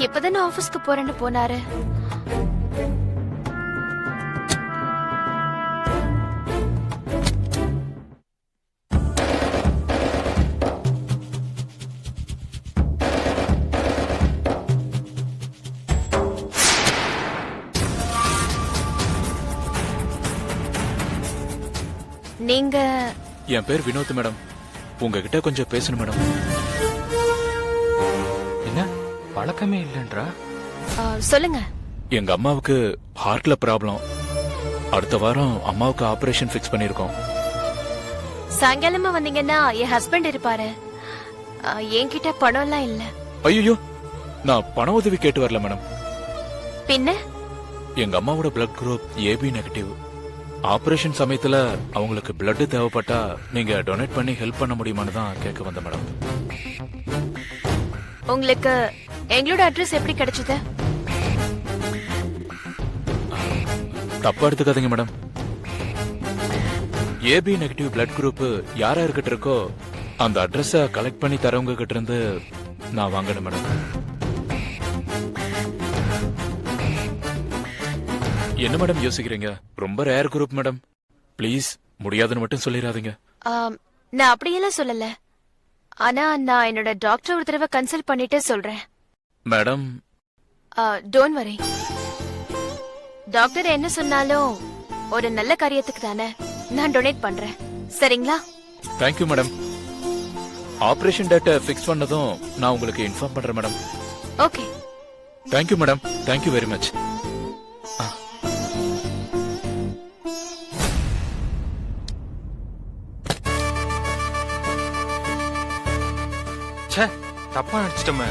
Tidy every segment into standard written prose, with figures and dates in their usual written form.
இப்பதானே ஆபீஸ்க்கு போறேன்னு போனாரு. நீங்க? என் பேர் வினோத் மேடம். உங்ககிட்ட கொஞ்சம் பேசணும் மேடம். என்ன பழக்கமே இல்லன்றா? சொல்லுங்க. எங்க அம்மாவுக்கு ஹார்ட்ல ப்ராப்ளம். அடுத்த வாரம் அம்மாவுக்கு ஆபரேஷன் ஃபிக்ஸ் பண்ணிருக்கோம். சாயங்காலமா வந்தீங்கன்னா என் ஹஸ்பண்ட் இருப்பாரு. என்கிட்ட பணம் எல்லாம் இல்ல. ஐயோ, நான் பண உதவி கேட்டு வரல மேடம். பின்ன எங்க அம்மாவோட blood group AB negative. Operation சமயத்துல அவங்களுக்கு பிளட் தேவைப்பட்டா நீங்க டொனேட் பண்ணி ஹெல்ப் பண்ண முடியுமான்னு தான் கேட்க வந்த மேடம். உங்களுக்கு எங்களோட அட்ரஸ் எப்படி கிடைச்சது? தப்பா எடுத்துக்காதீங்க மேடம். ஏபி நெகட்டிவ் பிளட் குரூப் யாரா இருக்கிட்ட இருக்கோ அந்த அட்ரஸ கலெக்ட் பண்ணி தரவங்க கிட்ட இருந்து நான் வாங்கணும் மேடம். என்ன மேடம் யோசிக்கிறீங்க? ரொம்ப ரேர் குரூப் மேடம். ப்ளீஸ் முடியாதுன்னு மட்டும் சொல்லிடாதீங்க. நான் அப்படியெல்லாம் சொல்லல. ஆனா நான் என்னோட டாக்டர் ஒரு தடவை கன்சல்ட் பண்ணிட்டு சொல்றேன். Madam don't worry. டாக்டர் என்ன சொன்னாலும் ஒரு நல்ல காரியத்துக்கு தானே நான் டொனேட் பண்றேன். சரிங்களா? Thank you madam. ஆபரேஷன் டேட்டை ஃபிக்ஸ் பண்ணதும் நான் உங்களுக்கு இன்ஃபார்ம் பண்றேன் madam. Okay. Thank you madam. Thank you very much. ச்சே, தப்பா நினைச்சிட்டோமே.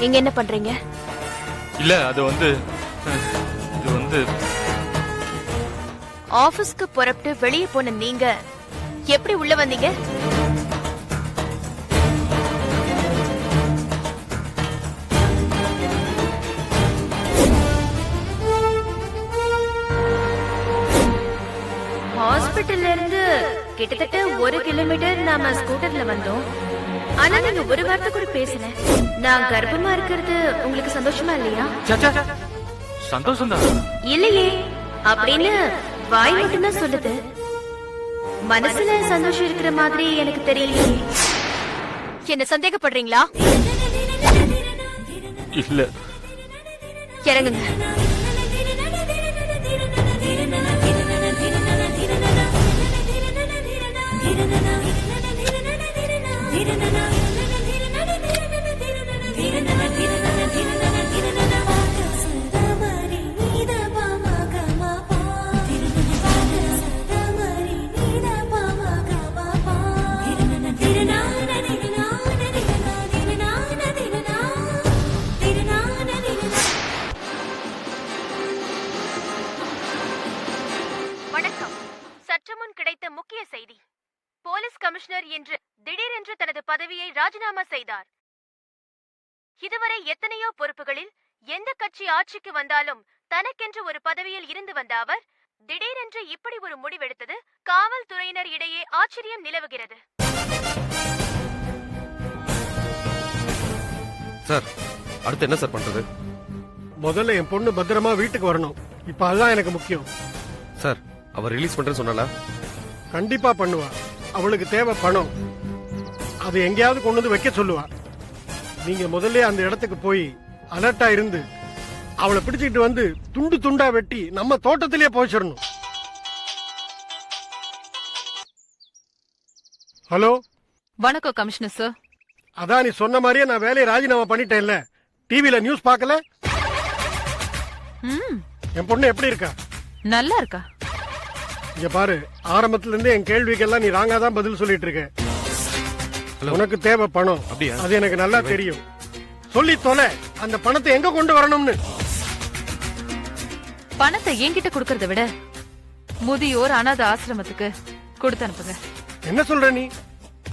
நீங்க என்ன பண்றீங்க? இல்ல அது வந்து ஆபீஸ்க்கு புறப்பட்டு வெளியே போன நீங்க எப்படி உள்ள வந்தீங்க? ஹாஸ்பிட்டல்ல இருந்து கிட்டத்தட்ட 1 கிலோமீட்டர் நாம ஸ்கூட்டர்ல வந்தோம். ஆனா நீங்க ஒரு வார்த்தை கூட பேசல. நான் கர்ப்பமா இருக்கிறது உங்களுக்கு சந்தோஷமா இல்லையா? சந்தோஷம் தான். இல்லையே அப்படின்னு வாய் மட்டும்தான் சொல்லுது. மனசுல சந்தோஷம் இருக்கிற மாதிரி எனக்கு தெரியலையே. என்ன சந்தேகப்படுறீங்களா? இல்ல. இறங்குங்க. வணக்கம். சற்று முன் கிடைத்த முக்கிய செய்தி. போலீஸ் கமிஷனர் என்று திடீரென்று தனது பதவியை ராஜினாமா செய்தார். இதுவரை எத்தனையோ பொறுப்புகளில் எந்த கட்சி ஆட்சிக்கு வந்தாலும் தனக்கென்று ஒரு பதவியில் இருந்து வந்த அவர் திடீரென்று இப்படி ஒரு முடிவெடுத்தது காவல்துறையினர் இடையே ஆச்சரியம் நிலவுகிறது. சார் அடுத்து என்ன சார் பண்றது? முதல்ல என் பொண்ணு பத்திரமா வீட்டுக்கு வரணும். இப்ப அதுதான் எனக்கு முக்கியம். சார் அவர் ரிலீஸ் பண்றேன்னு சொன்னால? கண்டிப்பா பண்ணுவா. அவளுக்கு தேவை பணம். அது எங்கேயாவது கொண்டு வந்து வைக்க சொல்லுவா. நீங்க முதல்ல அந்த இடத்துக்கு போய் அலர்ட்டா இருந்து அவளை பிடிச்சிட்டு வந்து துண்டு துண்டா வெட்டி நம்ம தோட்டத்திலேயே போச்சிடணும். ஹலோ, வணக்கம் கமிஷனர் சார். அதான் நீ சொன்ன மாதிரியே நான் வேலையை ராஜினாமா பண்ணிட்டேன்ல. டிவில நியூஸ் பார்க்கல? என் பொண்ணு எப்படி இருக்கா? நல்லா இருக்கா? இங்க பாரு, ஆரம்பத்துல இருந்து என் கேள்விக்கெல்லாம் நீ ராங்கா தான் பதில் சொல்லிட்டு இருக்க. உனக்கு தேவை பணம், அப்படியா? அது எனக்கு நல்லா தெரியும். சொல்லி தொலை, அந்த பணத்தை எங்க கொண்டு வரணும்னு. பணத்தை என்கிட்ட கொடுக்கறத விட முதியோர் அனாதை ஆசிரமத்துக்கு கொடுத்து அனுப்புங்க. என்ன சொல்ற நீ?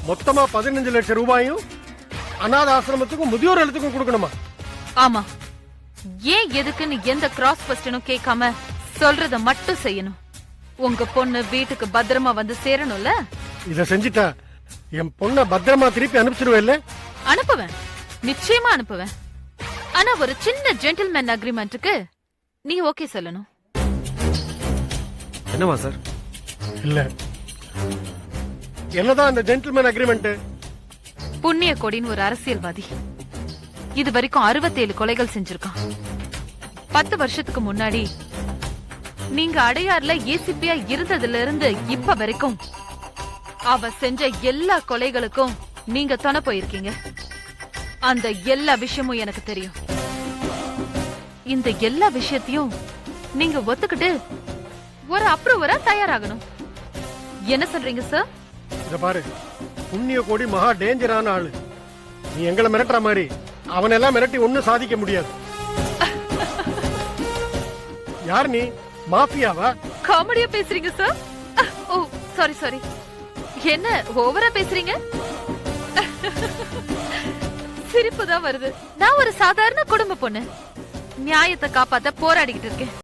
மொத்தமா 15 லட்சம் ரூபாயும் அநாத ஆசிரமத்துக்கும் முதியோர் இல்லத்துக்கும் கொடுக்கணுமா? ஆமா. ஏன் எதுக்குன்னு எந்த கிராஸ் கொஸ்டினும் கேட்காம சொல்றத மட்டும் செய்யணும். உங்க பொண்ணு வீட்டுக்கு பத்திரமா வந்து சேரணும்ல? இத செஞ்சிட்டா என் பொண்ண பத்திரமா திருப்பி அனுப்பிச்சிருவேல்ல? அனுப்புவேன், நிச்சயமா அனுப்புவேன். ஆனா ஒரு சின்ன ஜென்டில்மேன் அக்ரிமெண்ட்டுக்கு நீ ஓகே சொல்லணும். என்னவா சார்? இல்ல, என்னதான் அந்த ஜென்டில்மேன் அக்ரிமெண்ட்? புண்ணிய கொடின்னு ஒரு அரசியல்வாதி இது வரைக்கும் 67 கொலைகள் செஞ்சிருக்கான். 10 வருஷத்துக்கு முன்னாடி நீங்க அடையாறுல ஏசிபியா இருந்ததுல இருந்து இப்ப வரைக்கும் அவ செஞ்ச எல்லா கொலைகளுக்கும் நீங்க துணை போயிருக்கீங்க. அந்த எல்லா விஷயமும் எனக்கு தெரியும். இந்த எல்லா விஷயத்தையும் நீங்க ஒத்துக்கிட்டு ஒரு அப்ரூவரா தயாராகணும். என்ன சொல்றீங்க சார்? இத பாரு, புண்ணிய கோடி மகா டேஞ்சரான ஆளு. நீ எங்களை மிரட்டுற மாதிரி அவனெல்லாம் மிரட்டி ஒண்ணும் சாதிக்க முடியாது. யார் நீ? மாஃபியாவா? காமெடியா பேசுறீங்க சார்? ஓ சாரி சாரி. என்ன ஓவரா பேசுறீங்க? சிரிப்பு தான் வருது. நான் ஒரு சாதாரண குடும்ப பொண்ணு, நியாயத்தை காப்பாத்த போராடிக்கிட்டு இருக்கேன்.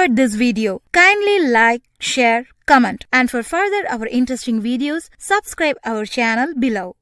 enjoyed this video, kindly like, share, comment, and for further our interesting videos, subscribe our channel below.